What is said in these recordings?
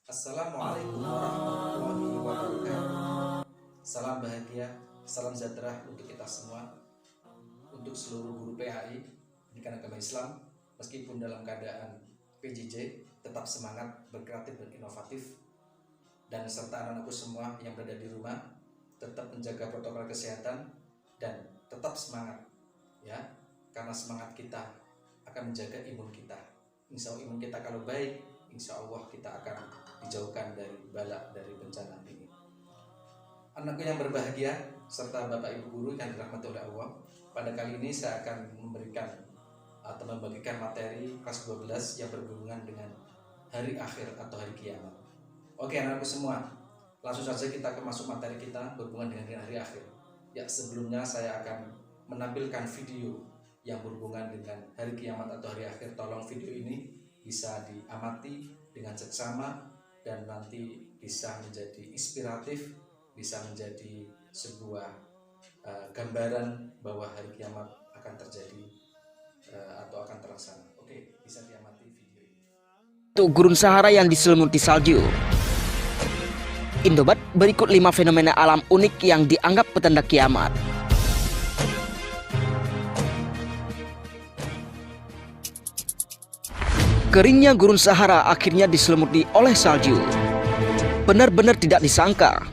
Assalamualaikum warahmatullahi wabarakatuh. Salam bahagia, salam sejahtera untuk kita semua, untuk seluruh guru PAI pendidikan agama Islam. Meskipun dalam keadaan PJJ, tetap semangat, berkreatif dan inovatif. Dan serta anak-anakku semua yang berada di rumah, tetap menjaga protokol kesehatan dan tetap semangat, ya. Karena semangat kita akan menjaga imun kita. Insya Allah imun kita kalau baik, insya Allah kita akan dijauhkan dari bala, dari bencana ini. Anakku yang berbahagia serta Bapak Ibu guru yang dirahmati oleh Allah, pada kali ini saya akan memberikan atau membagikan materi kelas 12 yang berhubungan dengan hari akhir atau hari kiamat. Oke anakku semua, langsung saja kita ke masuk materi kita berhubungan dengan hari akhir. Ya, sebelumnya saya akan menampilkan video yang berhubungan dengan hari kiamat atau hari akhir. Tolong video ini bisa diamati dengan seksama dan nanti bisa menjadi inspiratif, bisa menjadi sebuah gambaran bahwa hari kiamat akan terjadi atau akan terlaksana. Oke, bisa diamati video ini. Untuk gurun Sahara yang diselimuti salju. Indobat berikut 5 fenomena alam unik yang dianggap petanda kiamat. Keringnya gurun Sahara akhirnya diselimuti oleh salju. Benar-benar tidak disangka,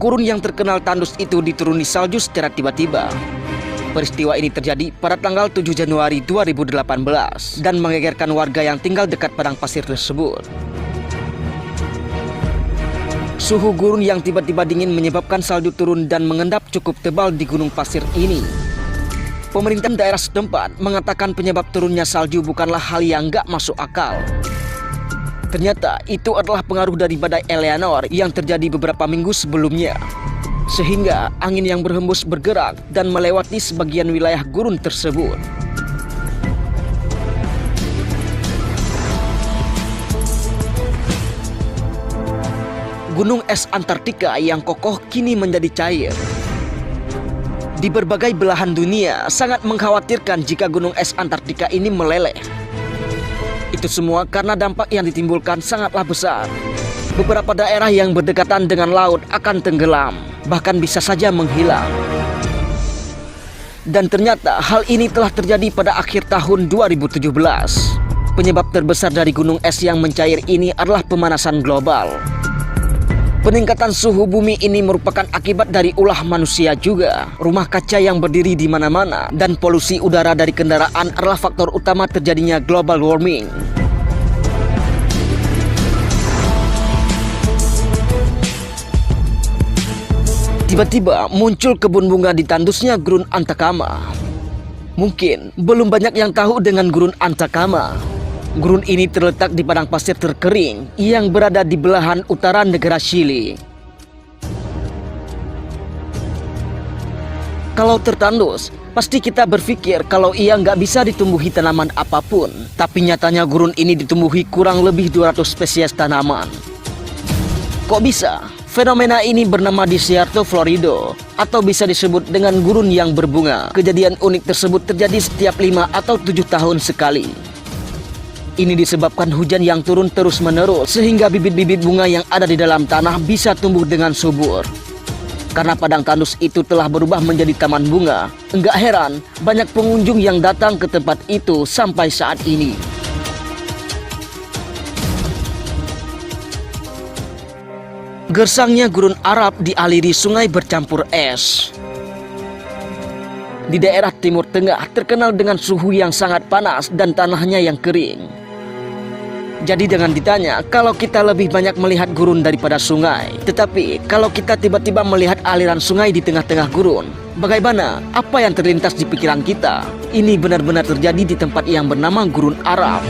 gurun yang terkenal tandus itu dituruni salju secara tiba-tiba. Peristiwa ini terjadi pada tanggal 7 Januari 2018 dan menggegerkan warga yang tinggal dekat padang pasir tersebut. Suhu gurun yang tiba-tiba dingin menyebabkan salju turun dan mengendap cukup tebal di gunung pasir ini. Pemerintah daerah setempat mengatakan penyebab turunnya salju bukanlah hal yang gak masuk akal. Ternyata itu adalah pengaruh dari badai Eleanor yang terjadi beberapa minggu sebelumnya. Sehingga angin yang berhembus bergerak dan melewati sebagian wilayah gurun tersebut. Gunung es Antartika yang kokoh kini menjadi cair. Di berbagai belahan dunia sangat mengkhawatirkan jika gunung es Antartika ini meleleh. Itu semua karena dampak yang ditimbulkan sangatlah besar. Beberapa daerah yang berdekatan dengan laut akan tenggelam, bahkan bisa saja menghilang. Dan ternyata hal ini telah terjadi pada akhir tahun 2017. Penyebab terbesar dari gunung es yang mencair ini adalah pemanasan global. Peningkatan suhu bumi ini merupakan akibat dari ulah manusia juga. Rumah kaca yang berdiri di mana-mana dan polusi udara dari kendaraan adalah faktor utama terjadinya global warming. Tiba-tiba muncul kebun bunga di tandusnya Gurun Antakama. Mungkin belum banyak yang tahu dengan Gurun Antakama. Gurun ini terletak di padang pasir terkering yang berada di belahan utara negara Chili. Kalau tertandus, pasti kita berpikir kalau ia nggak bisa ditumbuhi tanaman apapun. Tapi nyatanya gurun ini ditumbuhi kurang lebih 200 spesies tanaman. Kok bisa? Fenomena ini bernama Desierto Florido atau bisa disebut dengan gurun yang berbunga. Kejadian unik tersebut terjadi setiap 5 atau 7 tahun sekali. Ini disebabkan hujan yang turun terus-menerus sehingga bibit-bibit bunga yang ada di dalam tanah bisa tumbuh dengan subur. Karena padang tandus itu telah berubah menjadi taman bunga, enggak heran banyak pengunjung yang datang ke tempat itu sampai saat ini. Gersangnya gurun Arab dialiri sungai bercampur es. Di daerah Timur Tengah terkenal dengan suhu yang sangat panas dan tanahnya yang kering. Jadi jangan ditanya kalau kita lebih banyak melihat gurun daripada sungai. Tetapi kalau kita tiba-tiba melihat aliran sungai di tengah-tengah gurun, bagaimana? Apa yang terlintas di pikiran kita? Ini benar-benar terjadi di tempat yang bernama Gurun Arab.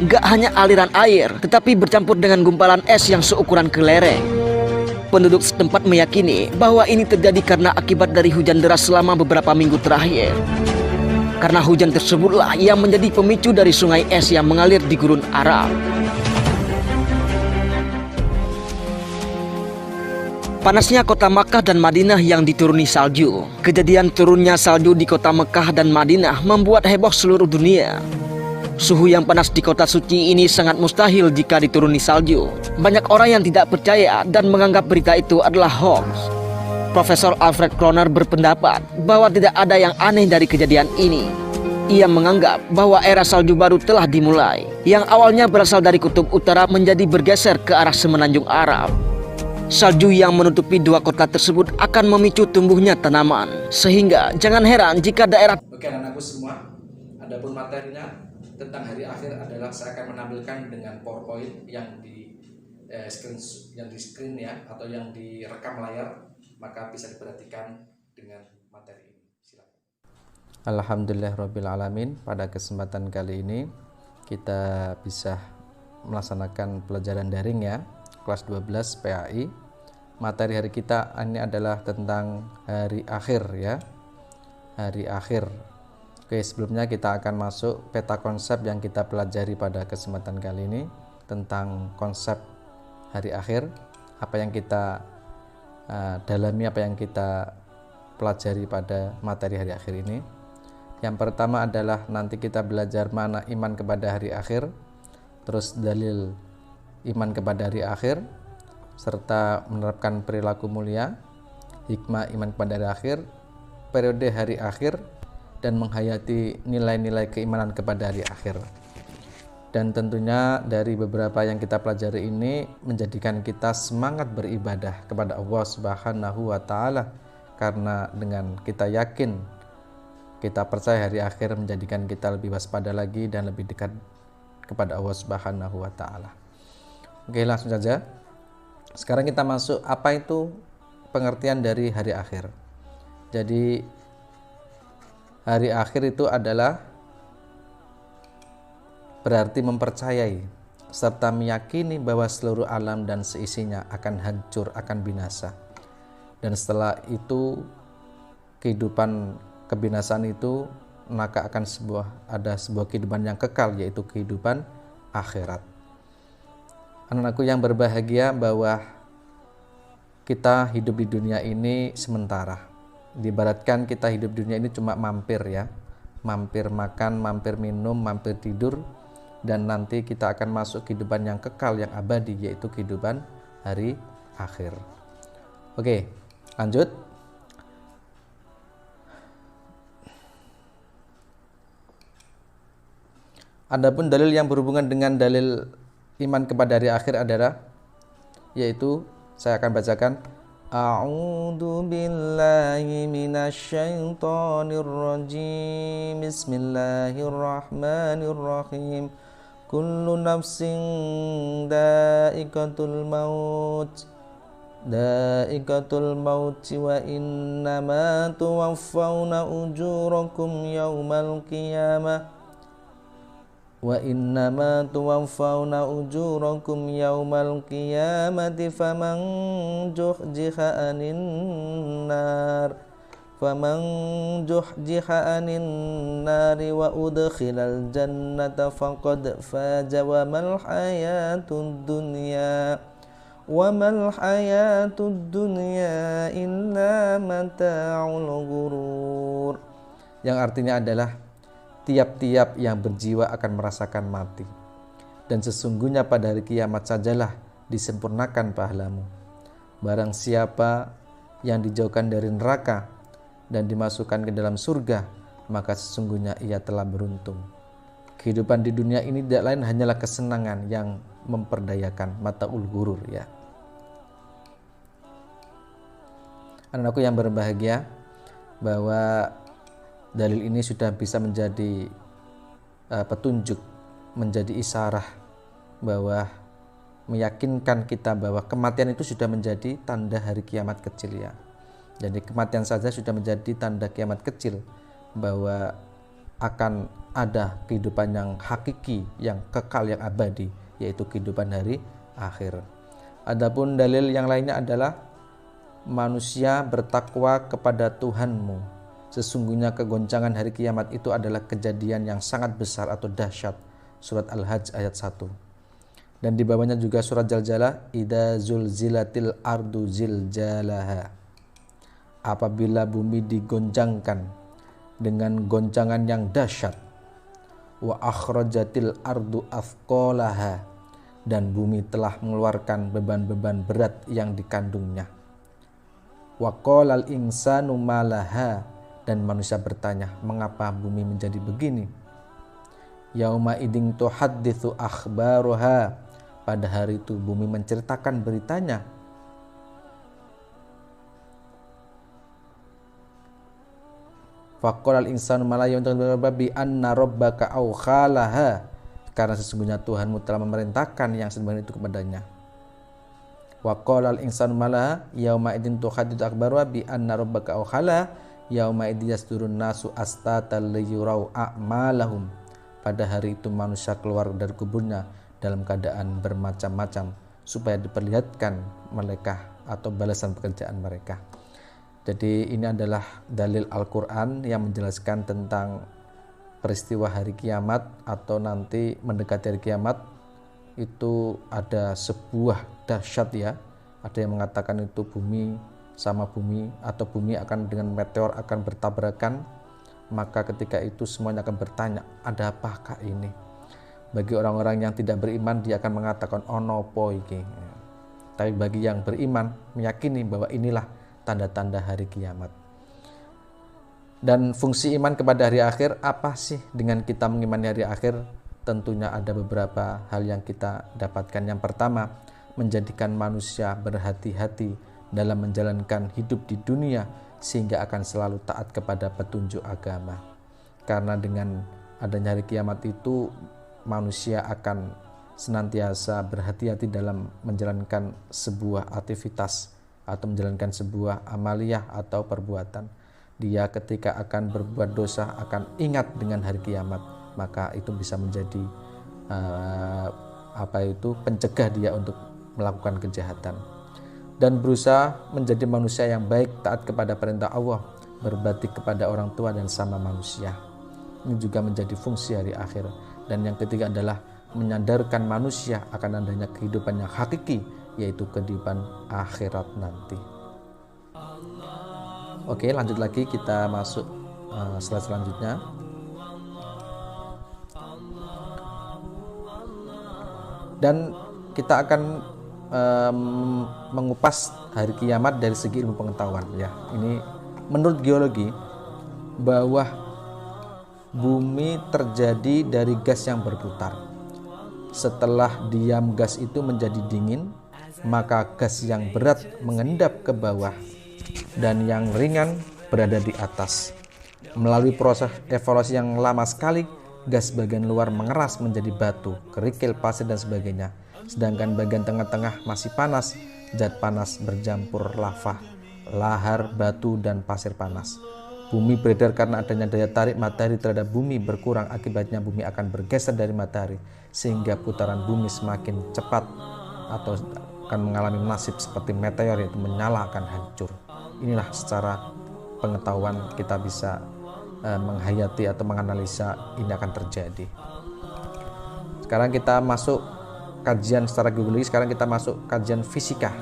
Gak hanya aliran air, tetapi bercampur dengan gumpalan es yang seukuran kelereng. Penduduk setempat meyakini bahwa ini terjadi karena akibat dari hujan deras selama beberapa minggu terakhir. Karena hujan tersebutlah yang menjadi pemicu dari sungai es yang mengalir di Gurun Arab. Panasnya kota Makkah dan Madinah yang dituruni salju. Kejadian turunnya salju di kota Makkah dan Madinah membuat heboh seluruh dunia. Suhu yang panas di kota suci ini sangat mustahil jika dituruni salju. Banyak orang yang tidak percaya dan menganggap berita itu adalah hoax. Profesor Alfred Kroner berpendapat bahwa tidak ada yang aneh dari kejadian ini. Ia menganggap bahwa era salju baru telah dimulai, yang awalnya berasal dari kutub utara menjadi bergeser ke arah semenanjung Arab. Salju yang menutupi dua kota tersebut akan memicu tumbuhnya tanaman, sehingga jangan heran jika daerah... Oke anak-anakku semua, adapun materinya tentang hari akhir adalah saya akan menampilkan dengan PowerPoint yang di screen ya, atau yang direkam layar, maka bisa diperhatikan dengan materi ini. Silakan. Alhamdulillahirrabbilalamin. Pada kesempatan kali ini kita bisa melaksanakan pelajaran daring ya, kelas 12 PAI. Materi hari kita ini adalah tentang hari akhir ya, hari akhir. Oke, sebelumnya kita akan masuk peta konsep yang kita pelajari pada kesempatan kali ini tentang konsep hari akhir, apa yang kita dalami, apa yang kita pelajari pada materi hari akhir ini. Yang pertama adalah nanti kita belajar mana iman kepada hari akhir, terus dalil iman kepada hari akhir, serta menerapkan perilaku mulia, hikmah iman kepada hari akhir, periode hari akhir, dan menghayati nilai-nilai keimanan kepada hari akhir. Dan tentunya dari beberapa yang kita pelajari ini menjadikan kita semangat beribadah kepada Allah Subhanahu wa Ta'ala, karena dengan kita yakin, kita percaya hari akhir menjadikan kita lebih waspada lagi dan lebih dekat kepada Allah Subhanahu wa Ta'ala. Oke, langsung saja. Sekarang kita masuk apa itu pengertian dari hari akhir. Jadi hari akhir itu adalah berarti mempercayai serta meyakini bahwa seluruh alam dan seisinya akan hancur, akan binasa. Dan setelah itu kebinasaan itu, maka akan ada sebuah kehidupan yang kekal, yaitu kehidupan akhirat. Anak-anakku yang berbahagia, bahwa kita hidup di dunia ini sementara. Diibaratkan kita hidup di dunia ini cuma mampir ya, mampir makan, mampir minum, mampir tidur, dan nanti kita akan masuk kehidupan yang kekal, yang abadi, yaitu kehidupan hari akhir. Oke, lanjut. Adapun dalil yang berhubungan dengan dalil iman kepada hari akhir adalah, yaitu saya akan bacakan. A'udzu billahi minasyaitonir rajim. Bismillahirrahmanirrahim. Kullu nafsin dha'iqatul maut. Dha'iqatul maut wa innama tuwaffawna ujurakum yaumal qiyamah. Wa innama tuwaffawna ujurakum yaumal qiyamati faman zuhziha 'anil nari wa udkhilal jannata faqad faza wa mal hayatud dunya illa mata'ul ghurur. Yang artinya adalah tiap-tiap yang berjiwa akan merasakan mati, dan sesungguhnya pada hari kiamat sajalah disempurnakan pahalamu. Barang siapa yang dijauhkan dari neraka dan dimasukkan ke dalam surga, maka sesungguhnya ia telah beruntung. Kehidupan di dunia ini tidak lain hanyalah kesenangan yang memperdayakan, mata'ul ghurur ya. Anak-anakku yang berbahagia, bahwa dalil ini sudah bisa menjadi petunjuk, menjadi isyarah, bahwa meyakinkan kita bahwa kematian itu sudah menjadi tanda hari kiamat kecil ya. Jadi kematian saja sudah menjadi tanda kiamat kecil, bahwa akan ada kehidupan yang hakiki, yang kekal, yang abadi, yaitu kehidupan hari akhir. Adapun dalil yang lainnya adalah manusia bertakwa kepada Tuhanmu. Sesungguhnya kegoncangan hari kiamat itu adalah kejadian yang sangat besar atau dahsyat. Surat Al-Hajj ayat 1. Dan di bawahnya juga surat Zalzalah, idza zulzilatil ardu zilzalaha. Apabila bumi digoncangkan dengan goncangan yang dahsyat. wa akhrajatil ardu athqalaha, dan bumi telah mengeluarkan beban-beban berat yang dikandungnya. Wa qalal insanu malaha, dan manusia bertanya, mengapa bumi menjadi begini? Yauma idin tuhadditsu akhbaruha, pada hari itu bumi menceritakan beritanya. Faqala al-insanu ma la ya'lamu bi anna rabbaka awkhalaha, karena sesungguhnya Tuhanmu telah memerintahkan yang sebenarnya itu kepadanya. Wa qala al-insanu ma la yauma idin tuhadditsu akhbaruha bi anna rabbaka awkhalaha yauma idin yasdurun nasu astata liyurau a'malahum, pada hari itu manusia keluar dari kuburnya dalam keadaan bermacam-macam supaya diperlihatkan mereka atau balasan pekerjaan mereka. Jadi ini adalah dalil Al-Quran yang menjelaskan tentang peristiwa hari kiamat atau nanti mendekati hari kiamat. Itu ada sebuah dahsyat ya. Ada yang mengatakan itu bumi sama bumi, atau bumi akan dengan meteor akan bertabrakan. Maka ketika itu semuanya akan bertanya, ada apakah ini? Bagi orang-orang yang tidak beriman, dia akan mengatakan ono po iki. Tapi bagi yang beriman, meyakini bahwa inilah tanda-tanda hari kiamat. Dan fungsi iman kepada hari akhir, apa sih dengan kita mengimani hari akhir? Tentunya ada beberapa hal yang kita dapatkan. Yang pertama, menjadikan manusia berhati-hati dalam menjalankan hidup di dunia sehingga akan selalu taat kepada petunjuk agama. Karena dengan adanya hari kiamat itu, manusia akan senantiasa berhati-hati dalam menjalankan sebuah aktivitas atau menjalankan sebuah amaliyah atau perbuatan. Dia ketika akan berbuat dosa akan ingat dengan hari kiamat, maka itu bisa menjadi pencegah dia untuk melakukan kejahatan. Dan berusaha menjadi manusia yang baik, taat kepada perintah Allah, berbakti kepada orang tua dan sama manusia. Ini juga menjadi fungsi hari akhir. Dan yang ketiga adalah menyadarkan manusia akan adanya kehidupan yang hakiki, yaitu kehidupan akhirat nanti. Oke, lanjut lagi, kita masuk slide selanjutnya. Dan kita akan mengupas hari kiamat dari segi ilmu pengetahuan ya. Ini menurut geologi bahwa bumi terjadi dari gas yang berputar. Setelah diam gas itu menjadi dingin, maka gas yang berat mengendap ke bawah dan yang ringan berada di atas. Melalui proses evaluasi yang lama sekali, gas bagian luar mengeras menjadi batu, kerikil, pasir dan sebagainya. Sedangkan bagian tengah-tengah masih panas, zat panas bercampur lava, lahar, batu dan pasir panas. Bumi beredar karena adanya daya tarik matahari terhadap bumi berkurang, akibatnya bumi akan bergeser dari matahari sehingga putaran bumi semakin cepat atau akan mengalami nasib seperti meteor, yaitu menyala akan hancur. Inilah secara pengetahuan kita bisa menghayati atau menganalisa ini akan terjadi. Sekarang kita masuk kajian secara geologi, sekarang kita masuk kajian fisika.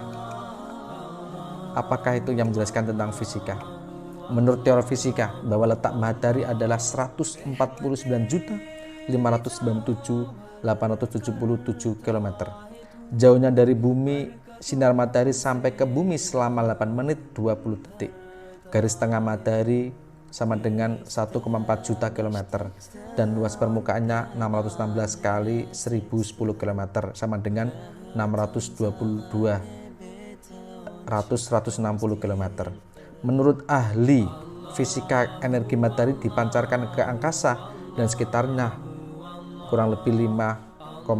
Apakah itu yang menjelaskan tentang fisika? Menurut teori fisika, bahwa letak matahari adalah 149.597.877 km. Jauhnya dari bumi sinar matahari sampai ke bumi selama 8 menit 20 detik. Garis tengah matahari sama dengan 1,4 juta kilometer dan luas permukaannya 616 kali 1010 km sama dengan 160 km. Menurut ahli fisika, energi matahari dipancarkan ke angkasa dan sekitarnya kurang lebih 5,7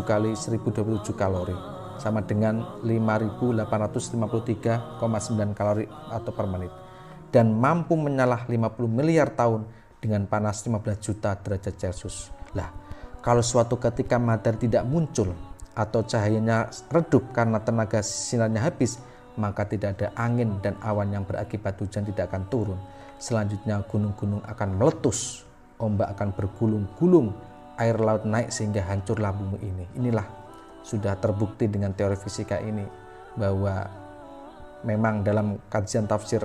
kali 1027 kalori sama dengan 5.853,9 kalori atau per menit, dan mampu menyala 50 miliar tahun dengan panas 15 juta derajat Celcius. Lah, kalau suatu ketika matahari tidak muncul atau cahayanya redup karena tenaga sinarnya habis, maka tidak ada angin dan awan yang berakibat hujan tidak akan turun. Selanjutnya gunung-gunung akan meletus, ombak akan bergulung-gulung, air laut naik sehingga hancurlah bumi ini. Inilah sudah terbukti dengan teori fisika ini, bahwa memang dalam kajian tafsir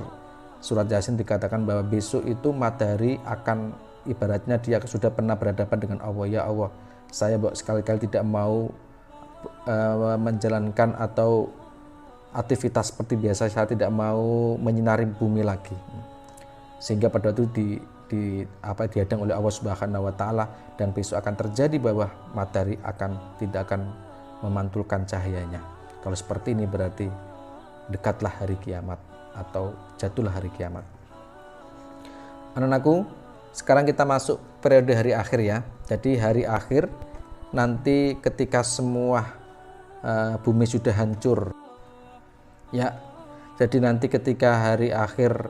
surat Yasin dikatakan bahwa besok itu matahari akan ibaratnya dia sudah pernah berhadapan dengan Allah. Ya Allah, saya sekali-kali tidak mau menjalankan atau aktivitas seperti biasa, saya tidak mau menyinari bumi lagi. Sehingga pada waktu dihadang oleh Allah Subhanahu wa taala, dan besok akan terjadi bahwa matahari tidak akan memantulkan cahayanya. Kalau seperti ini berarti dekatlah hari kiamat atau jatuhlah hari kiamat. Anak-anakku, sekarang kita masuk periode hari akhir ya. Jadi hari akhir nanti ketika semua bumi sudah hancur ya, jadi nanti ketika hari akhir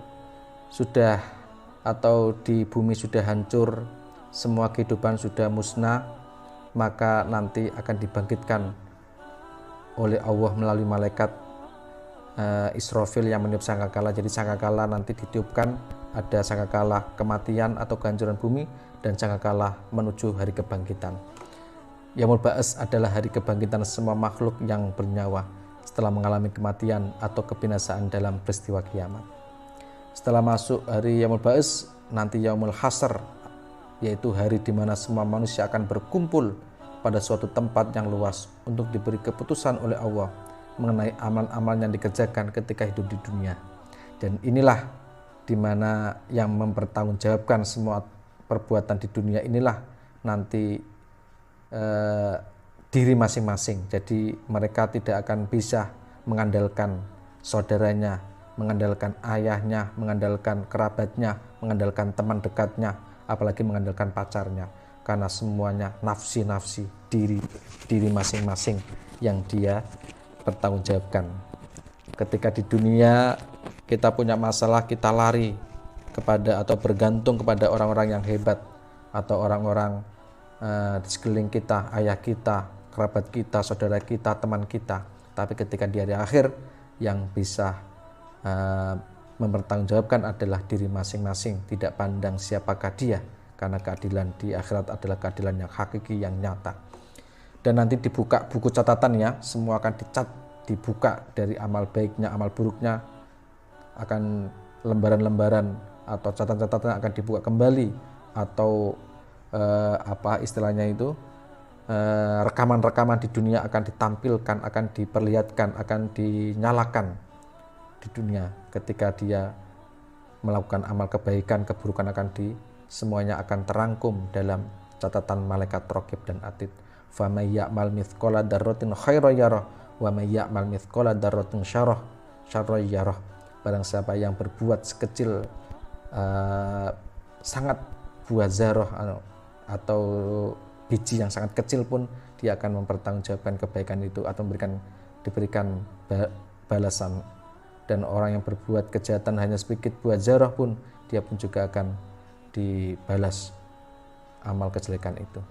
sudah atau di bumi sudah hancur, semua kehidupan sudah musnah, maka nanti akan dibangkitkan oleh Allah melalui malaikat Israfil yang meniup sangkakala. Jadi sangkakala nanti ditiupkan, ada sangkakala kematian atau kehancuran bumi dan sangkakala menuju hari kebangkitan. Yaumul Ba'ats adalah hari kebangkitan semua makhluk yang bernyawa setelah mengalami kematian atau kebinasaan dalam peristiwa kiamat. Setelah masuk hari Yaumul Ba'ats, nanti Yaumul Hasr, yaitu hari di mana semua manusia akan berkumpul pada suatu tempat yang luas untuk diberi keputusan oleh Allah mengenai amal-amal yang dikerjakan ketika hidup di dunia. Dan inilah di mana yang mempertanggungjawabkan semua perbuatan di dunia inilah nanti diri masing-masing. Jadi mereka tidak akan bisa mengandalkan saudaranya, mengandalkan ayahnya, mengandalkan kerabatnya, mengandalkan teman dekatnya, apalagi mengandalkan pacarnya, karena semuanya nafsi-nafsi, diri masing-masing yang dia pertanggungjawabkan. Ketika di dunia kita punya masalah, kita lari kepada atau bergantung kepada orang-orang yang hebat atau orang-orang di sekeliling kita, ayah kita, kerabat kita, saudara kita, teman kita. Tapi ketika di hari akhir yang bisa mempertanggungjawabkan adalah diri masing-masing, tidak pandang siapakah dia, karena keadilan di akhirat adalah keadilan yang hakiki, yang nyata. Dan nanti dibuka buku catatan ya, semua akan dibuka dari amal baiknya, amal buruknya, akan lembaran-lembaran atau catatan-catatan akan dibuka kembali, atau rekaman-rekaman di dunia akan ditampilkan, akan diperlihatkan, akan dinyalakan di dunia. Ketika dia melakukan amal kebaikan, keburukan semuanya akan terangkum dalam catatan malaikat Raqib dan Atid. Faman ya'mal mithqala dzarratin khairan yarah wa may ya'mal mithqala dzarratin syarran yarah. Barang siapa yang berbuat sekecil sangat buah zarah atau biji yang sangat kecil pun, dia akan mempertanggungjawabkan kebaikan itu atau diberikan balasan. Dan orang yang berbuat kejahatan hanya sedikit buah zarah pun, dia pun juga akan dibalas amal kejelekan itu.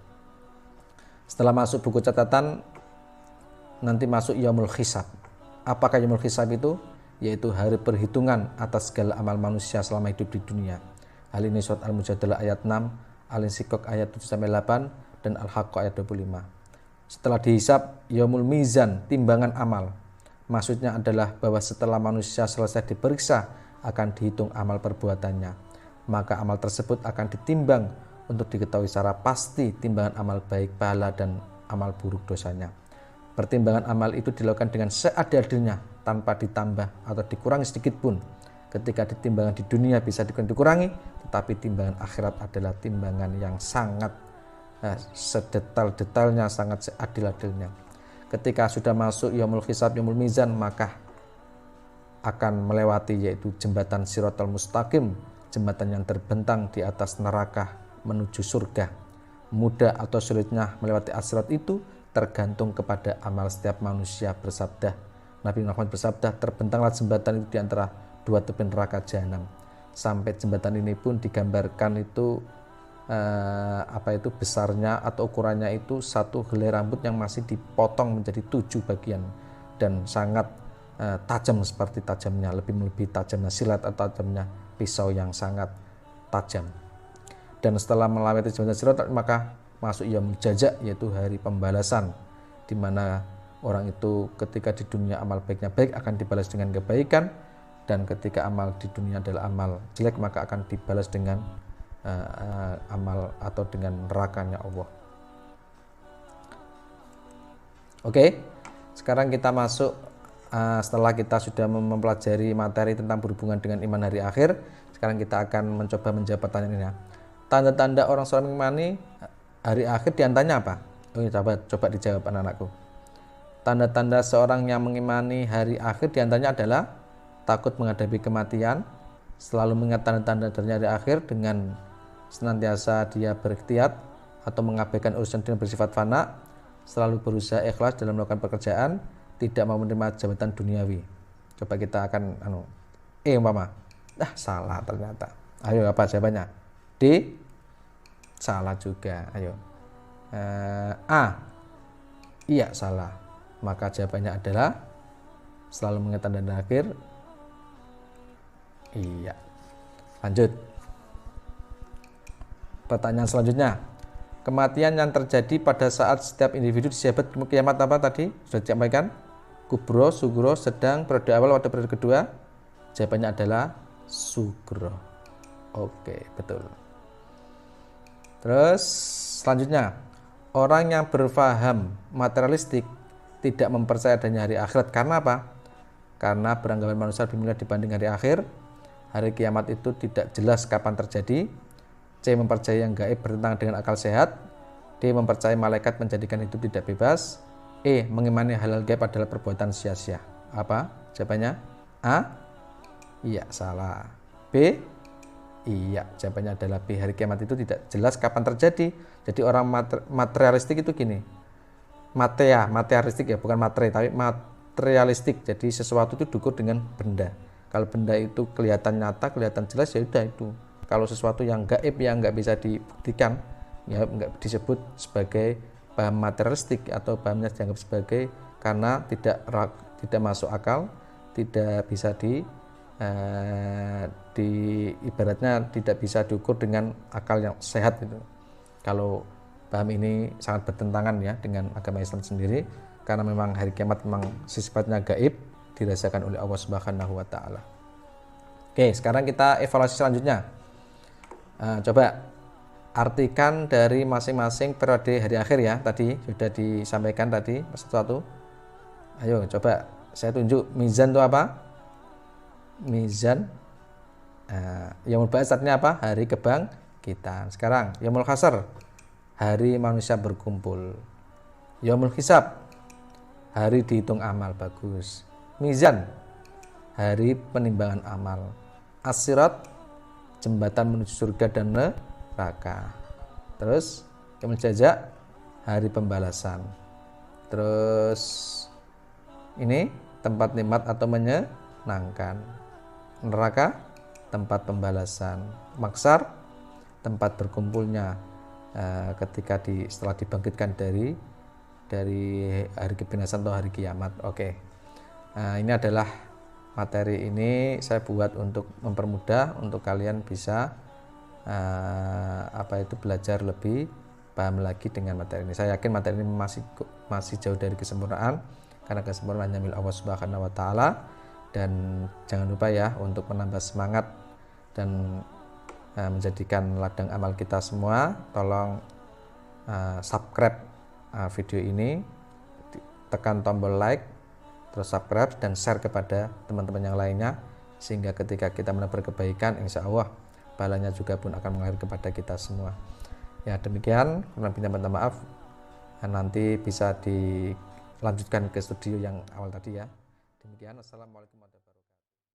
Setelah masuk buku catatan, nanti masuk Yaumul Hisab. Apakah Yaumul Hisab itu? Yaitu hari perhitungan atas segala amal manusia selama hidup di dunia. Hal ini surat Al-Mujadalah ayat 6, Al-Insyikok ayat 7-8, dan Al-Haqqah ayat 25. Setelah dihisab, Yaumul Mizan, timbangan amal. Maksudnya adalah bahwa setelah manusia selesai diperiksa, akan dihitung amal perbuatannya. Maka amal tersebut akan ditimbang untuk diketahui secara pasti timbangan amal baik pahala dan amal buruk dosanya. Pertimbangan amal itu dilakukan dengan seadil-adilnya, tanpa ditambah atau dikurangi sedikit pun. Ketika ditimbangan di dunia bisa dikurangi, tetapi timbangan akhirat adalah timbangan yang sangat sedetail-detailnya, sangat seadil-adilnya. Ketika sudah masuk Yaumul Hisab, Yaumul Mizan, maka akan melewati yaitu jembatan Shiratal Mustaqim, jembatan yang terbentang di atas neraka menuju surga. Mudah atau sulitnya melewati as-sirat itu tergantung kepada amal setiap manusia. Bersabda Nabi Muhammad bersabda, terbentanglah jembatan itu di antara dua tepi neraka jahanam. Sampai jembatan ini pun digambarkan itu besarnya atau ukurannya itu satu helai rambut yang masih dipotong menjadi 7 bagian dan sangat tajam, seperti tajamnya lebih tajamnya silat atau tajamnya pisau yang sangat tajam. Dan setelah melewati jembatan sirat, maka masuk Yaumul Jaza, yaitu hari pembalasan, di mana orang itu ketika di dunia amal baiknya baik akan dibalas dengan kebaikan, dan ketika amal di dunia adalah amal jelek maka akan dibalas dengan amal atau dengan nerakanya Allah. Oke, sekarang kita masuk setelah kita sudah mempelajari materi tentang berhubungan dengan iman hari akhir. Sekarang kita akan mencoba menjawab pertanyaan ini. Tanda-tanda orang seorang mengimani hari akhir diantaranya apa? Coba dijawab anak-anakku. Tanda-tanda seorang yang mengimani hari akhir diantaranya adalah takut menghadapi kematian, selalu mengingat tanda-tanda dari hari akhir dengan senantiasa dia berikhtiar atau mengabaikan urusan dunia bersifat fana, selalu berusaha ikhlas dalam melakukan pekerjaan, tidak mau menerima jabatan duniawi. Coba kita akan umpama. Salah ternyata. Ayo, apa jawabannya? D. Salah juga. Ayo. A. Iya, salah. Maka jawabannya adalah selalu mengingat tanda akhir. Iya. Lanjut. Pertanyaan selanjutnya. Kematian yang terjadi pada saat setiap individu disebut kiamat apa tadi? Sudah disampaikan? Kubro, sugro, sedang, periode awal atau periode kedua? Jawabannya adalah sugro. Oke, betul. Terus selanjutnya, orang yang berfaham materialistik tidak mempercayai adanya hari akhirat. Karena apa? Karena beranggapan manusia lebih mulia dibanding hari akhir. Hari kiamat itu tidak jelas kapan terjadi. C. Mempercayai yang gaib bertentangan dengan akal sehat. D. Mempercayai malaikat menjadikan hidup tidak bebas. E. Mengimani hal-hal gaib adalah perbuatan sia-sia. Apa jawabannya? A. Iya, salah. B. Iya, jawabannya adalah B. Hari kiamat itu tidak jelas kapan terjadi. Jadi orang materialistik itu gini. Materialistik ya, bukan materi, tapi materialistik. Jadi sesuatu itu diukur dengan benda. Kalau benda itu kelihatan nyata, kelihatan jelas, ya udah itu. Kalau sesuatu yang gaib yang nggak bisa dibuktikan, ya nggak disebut sebagai paham materialistik atau pahamnya dianggap sebagai karena tidak masuk akal, tidak bisa ibaratnya tidak bisa diukur dengan akal yang sehat itu. Kalau paham ini sangat bertentangan ya dengan agama Islam sendiri, karena memang hari kiamat memang sifatnya gaib, dirasakan oleh Allah Subhanahu wa taala. Oke, sekarang kita evaluasi selanjutnya. Coba artikan dari masing-masing periode hari akhir ya. Tadi sudah disampaikan tadi satu-satu. Ayo coba saya tunjuk. Mizan itu apa? Mizan. Yaumul Ba'ats artinya apa? Hari kebangkitan. Sekarang Yaumul Hasr, hari manusia berkumpul. Yaumul Hisab, hari dihitung amal. Bagus. Mizan, hari penimbangan amal. As-Sirat, jembatan menuju surga dan neraka. Terus Yaumul Jaza, hari pembalasan. Terus ini tempat nikmat atau menyenangkan. Neraka, tempat pembalasan. Maksar, tempat berkumpulnya ketika setelah dibangkitkan dari hari kebinasan atau hari kiamat. Oke. Ini adalah materi ini saya buat untuk mempermudah untuk kalian bisa belajar lebih paham lagi dengan materi ini. Saya yakin materi ini masih jauh dari kesempurnaan, karena kesempurnaan hanya milik Allah Subhanahu wa taala. Dan jangan lupa ya untuk menambah semangat dan menjadikan ladang amal kita semua. Tolong subscribe video ini, tekan tombol like, terus subscribe dan share kepada teman-teman yang lainnya, sehingga ketika kita menebar kebaikan, insya Allah pahalanya juga pun akan mengalir kepada kita semua. Ya demikian, kurang lebihnya minta maaf. Nanti bisa dilanjutkan ke studio yang awal tadi ya. Demikian, assalamualaikum warahmatullahi wabarakatuh.